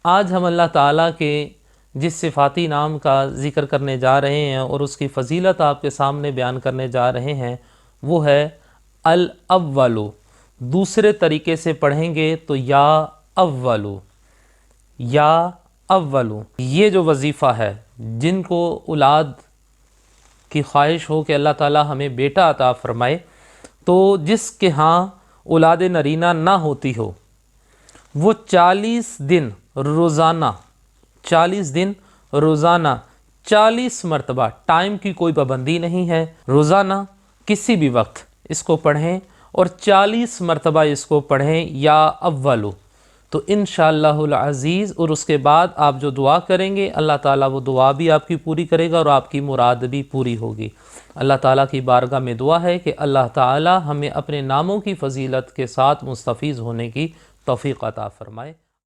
आज हम अल्लाह ताला के जिस सिफ़ाती नाम का ज़िक्र करने जा रहे हैं और उसकी फ़जीलत आपके सामने बयान करने जा रहे हैं वो है अल अव्वलु। दूसरे तरीके से पढ़ेंगे तो या अव्वलु, या अव्वलु। ये जो वजीफ़ा है, जिनको औलाद की ख्वाहिश हो कि अल्लाह ताला हमें बेटा अता फ़रमाए, तो जिसके यहाँ औलाद नरीना ना होती हो, वो 40 दिन रोज़ाना, 40 दिन रोज़ाना 40 मरतबा, टाइम की कोई पाबंदी नहीं है, रोज़ाना किसी भी वक्त इसको पढ़ें और 40 मरतबा इसको पढ़ें या अव्वलु। तो इंशाअल्लाहुल अज़ीज़, और उसके बाद आप जो दुआ करेंगे अल्लाह ताला वो दुआ भी आपकी पूरी करेगा और आपकी मुराद भी पूरी होगी। अल्लाह ताला की बारगाह में दुआ है कि अल्लाह ताला हमें अपने नामों की फ़जीलत के साथ मुस्तफ़ीज़ होने की तौफ़ीक़ अता फ़रमाए।